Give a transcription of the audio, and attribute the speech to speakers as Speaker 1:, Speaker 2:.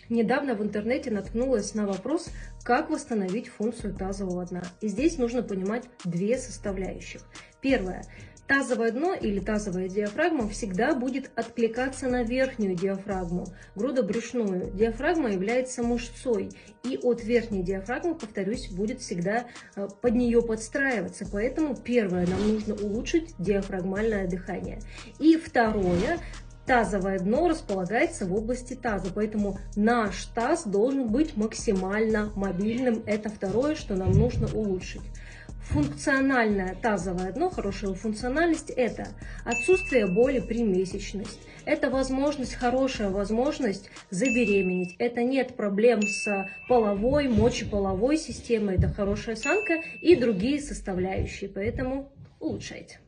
Speaker 1: Недавно в интернете наткнулась на вопрос, как восстановить функцию тазового дна. И здесь нужно понимать две составляющих. Первое. Тазовое дно или тазовая диафрагма всегда будет откликаться на верхнюю диафрагму, грудобрюшную. Диафрагма является мышцой, и от верхней диафрагмы, повторюсь, будет всегда под нее подстраиваться. Поэтому первое, нам нужно улучшить диафрагмальное дыхание. И второе. Тазовое дно располагается в области таза, поэтому наш таз должен быть максимально мобильным. Это второе, что нам нужно улучшить. Функциональное тазовое дно, хорошая функциональность – это отсутствие боли при месячности, это хорошая возможность забеременеть, это нет проблем с половой, мочеполовой системой, это хорошая осанка и другие составляющие, поэтому улучшайте.